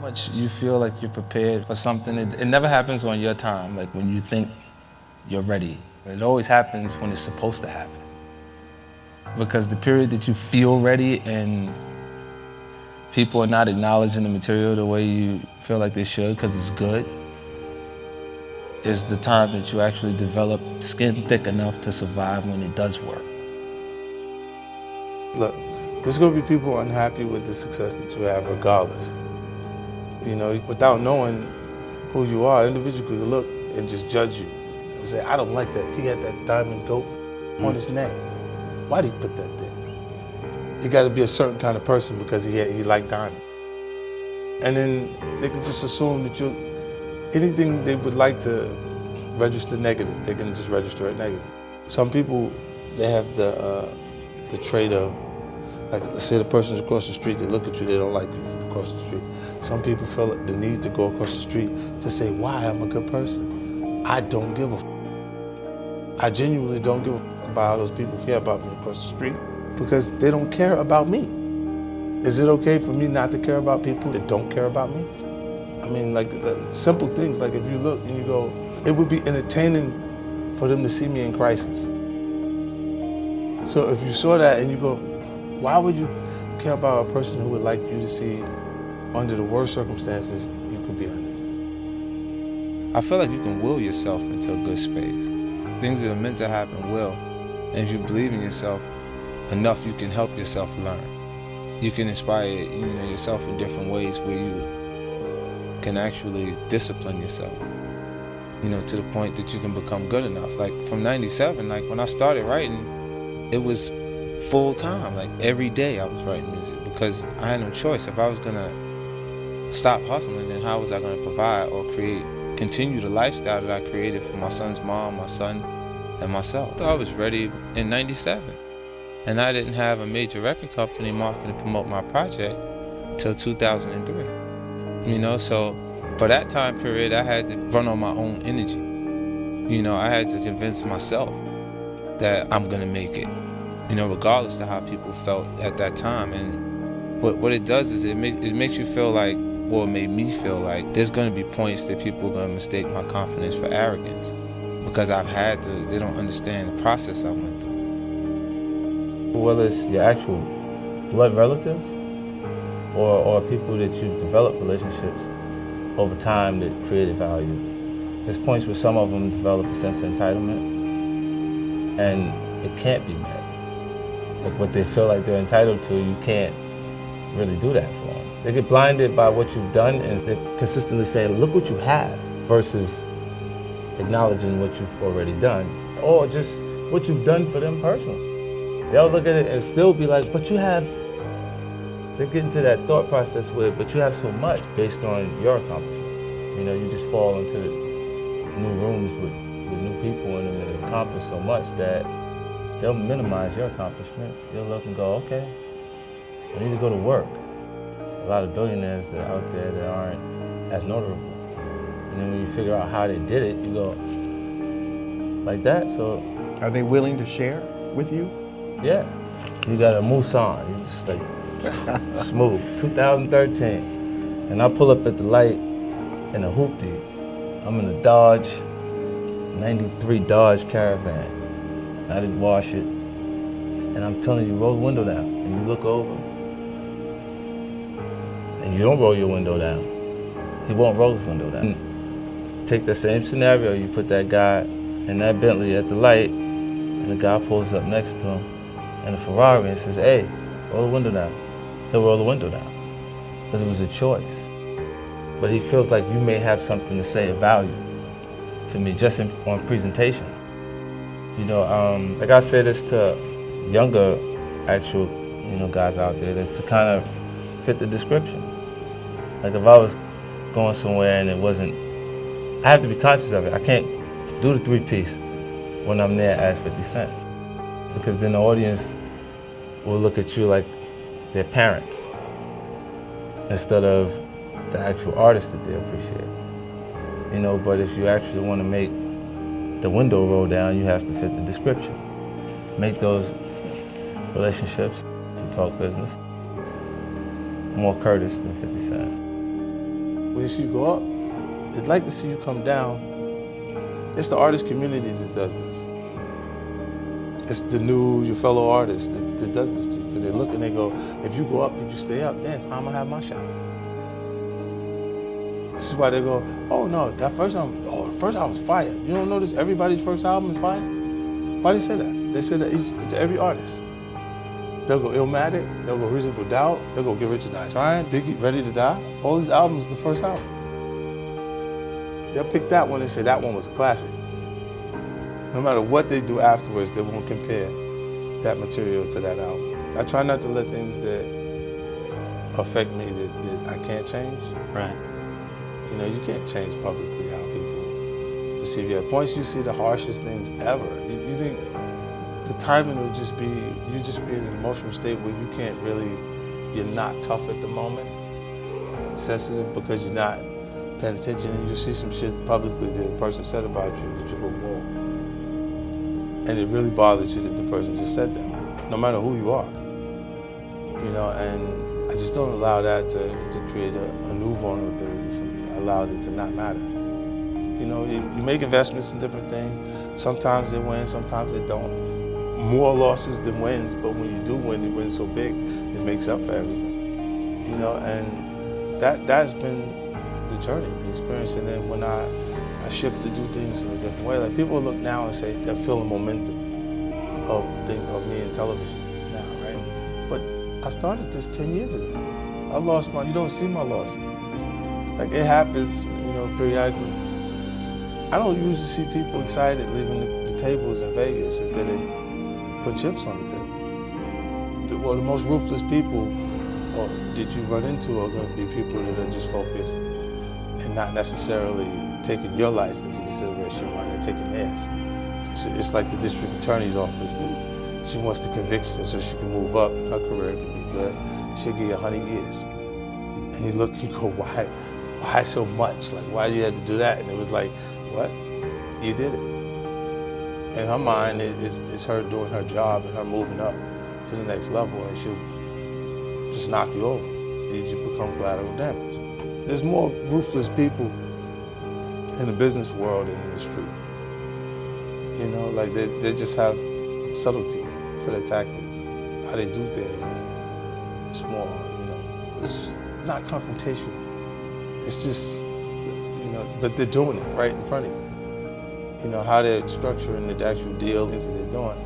much you feel like you're prepared for something. It never happens on your time, like when you think you're ready. It always happens when it's supposed to happen. Because the period that you feel ready and people are not acknowledging the material the way you feel like they should because it's good, is the time that you actually develop skin thick enough to survive when it does work. Look, there's going to be people unhappy with the success that you have regardless. You know, without knowing who you are, an individual could look and just judge you and say, I don't like that. He had that diamond goat on his neck. Why'd he put that there? He got to be a certain kind of person because he liked diamonds. And then they can just assume that anything they would like to register negative, they can just register it negative. Some people, they have the trait of, like, let's say the person's across the street, they look at you, they don't like you from across the street. Some people feel the need to go across the street to say, why, I'm a good person. I don't give a f. I genuinely don't give a f about how those people feel about me across the street because they don't care about me. Is it okay for me not to care about people that don't care about me? I mean, like, the simple things, like if you look and you go, it would be entertaining for them to see me in crisis. So if you saw that and you go, why would you care about a person who would like you to see under the worst circumstances you could be under? I feel like you can will yourself into a good space. Things that are meant to happen will. And if you believe in yourself enough, you can help yourself learn. You can inspire yourself in different ways where you can actually discipline yourself, to the point that you can become good enough. Like from '97, like when I started writing, it was full time. Like every day I was writing music because I had no choice. If I was gonna stop hustling, then how was I gonna provide or continue the lifestyle that I created for my son's mom, my son, and myself? So I was ready in '97. And I didn't have a major record company marketing to promote my project until 2003. So for that time period, I had to run on my own energy. I had to convince myself that I'm gonna make it, regardless of how people felt at that time. And what it does is it makes you feel like, well, it made me feel like there's gonna be points that people are gonna mistake my confidence for arrogance because they don't understand the process I went through. Whether it's your actual blood relatives or people that you've developed relationships over time that created value, there's points where some of them develop a sense of entitlement and it can't be met. Like what they feel like they're entitled to, you can't really do that for them. They get blinded by what you've done and they consistently say, look what you have, versus acknowledging what you've already done or just what you've done for them personally. They'll look at it and still be like, but you have, they get into that thought process where, but you have so much based on your accomplishments. You just fall into the new rooms with new people in them and accomplish so much that they'll minimize your accomplishments. You'll look and go, okay, I need to go to work. A lot of billionaires that are out there that aren't as notable. And then when you figure out how they did it, you go, like that, so. Are they willing to share with you? Yeah, you got a Musan, you just like smooth, 2013. And I pull up at the light in a hoopty. I'm in a Dodge, 93 Dodge Caravan. I didn't wash it. And I'm telling you, roll the window down. And you look over, and you don't roll your window down. He won't roll his window down. Take the same scenario, you put that guy in that Bentley at the light, and the guy pulls up next to him, and a Ferrari, and says, hey, roll the window down. He'll roll the window down, because it was a choice. But he feels like you may have something to say of value to me just on presentation. Like I say this to younger actual, guys out there to kind of fit the description. Like if I was going somewhere and it wasn't, I have to be conscious of it. I can't do the three-piece when I'm there as 50 Cent. Because then the audience will look at you like they're parents instead of the actual artist that they appreciate. But if you actually want to make the window roll down, you have to fit the description. Make those relationships, to talk business, more Curtis than 50 Cent. when you see you go up, they'd like to see you come down. It's the artist community that does this. It's your fellow artists that does this to you. Because they look and they go, if you go up and you stay up, then I'm gonna have my shot. This is why they go, oh no, the first album's fire. You don't notice everybody's first album is fire? Why do they say that? They say that to every artist. They'll go Illmatic, they'll go Reasonable Doubt, they'll go Get Rich or Die Trying, Biggie, Ready to Die. All these albums, the first album. They'll pick that one and say that one was a classic. No matter what they do afterwards, they won't compare that material to that album. I try not to let things that affect me that I can't change. Right. You know, you can't change publicly how people perceive you. At points you see the harshest things ever. You think the timing will just be, you just be in an emotional state where you can't really, you're not tough at the moment, sensitive because you're not paying attention, and you see some shit publicly that a person said about you that you go, whoa. And it really bothers you that the person just said that, no matter who you are. You know, and I just don't allow that to create a new vulnerability for me. I allowed it to not matter. You know, you make investments in different things. Sometimes they win, sometimes they don't. More losses than wins, but when you do win, you win so big, it makes up for everything. You know, and that's been the journey, the experience. And then when I shift to do things in a different way, like people look now and say they're feeling momentum of me in television now, right? But I started this 10 years ago. I lost you don't see my losses. Like it happens, you know, periodically. I don't usually see people excited leaving the tables in Vegas if they didn't put chips on the table. Well, the most ruthless people that you run into are going to be people that are just focused and not necessarily taking your life into consideration while they're taking theirs. It's like the district attorney's office that she wants the conviction so she can move up and her career can be good. She'll give you 100 years. And you look, you go, why so much? Like, why do you have to do that? And it was like, what? You did it. In her mind, it's her doing her job and her moving up to the next level, and she'll just knock you over. You just become collateral damage. There's more ruthless people in the business world than in the street. You know, like they just have subtleties to their tactics. How they do things is more, you know, it's not confrontational. It's just, you know, but they're doing it right in front of you. You know, how they're structuring the actual deal, things that they're doing.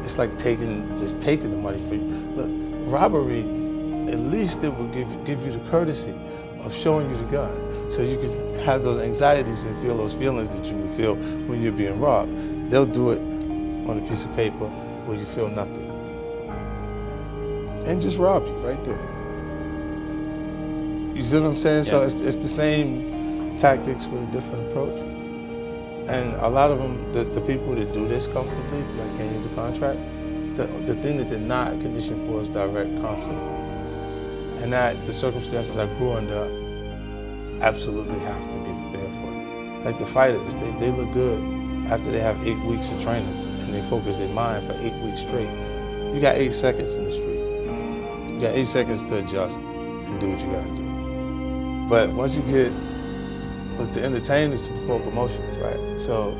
It's like just taking the money for you. Look, robbery, at least it will give you the courtesy of showing you the gun so you can have those anxieties and feel those feelings that you would feel when you're being robbed. They'll do it on a piece of paper where you feel nothing. And just rob you right there. You see what I'm saying? Yeah. So it's the same tactics with a different approach. And a lot of them, the people that do this comfortably, like hand you the contract, the thing that they're not conditioned for is direct conflict. And that the circumstances I grew under absolutely have to be prepared for it. Like the fighters, they look good after they have 8 weeks of training and they focus their mind for 8 weeks straight. You got 8 seconds in the street. You got 8 seconds to adjust and do what you gotta do. But once you look, to entertain is to provoke emotions, right? So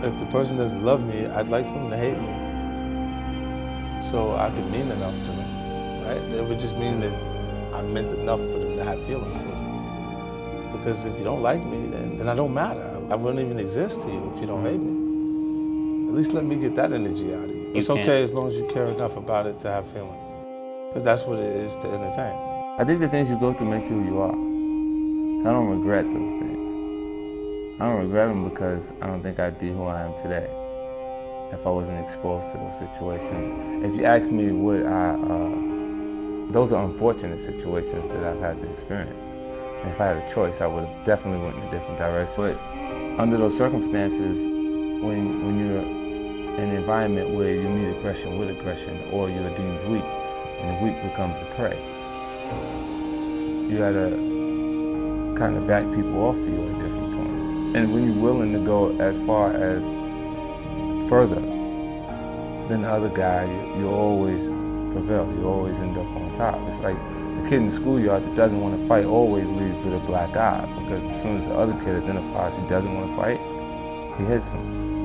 if the person doesn't love me, I'd like for them to hate me so I can mean enough to them, right? It would just mean that I meant enough for them to have feelings towards me. Because if you don't like me, then I don't matter. I wouldn't even exist to you if you don't hate me. At least let me get that energy out of you. It's okay as long as you care enough about it to have feelings. Because that's what it is to entertain. I think the things you go through make you who you are. So I don't regret those things. I don't regret them because I don't think I'd be who I am today if I wasn't exposed to those situations. If you ask me, those are unfortunate situations that I've had to experience. And if I had a choice, I would have definitely went in a different direction. But under those circumstances, when you're in an environment where you meet aggression with aggression, or you're deemed weak, and the weak becomes the prey, you gotta kind of back people off of you at different points. And when you're willing to go as far as further than the other guy, you'll always prevail. You always end up on top. It's like the kid in the schoolyard that doesn't want to fight always leaves with a black eye, because as soon as the other kid identifies he doesn't want to fight, he hits him.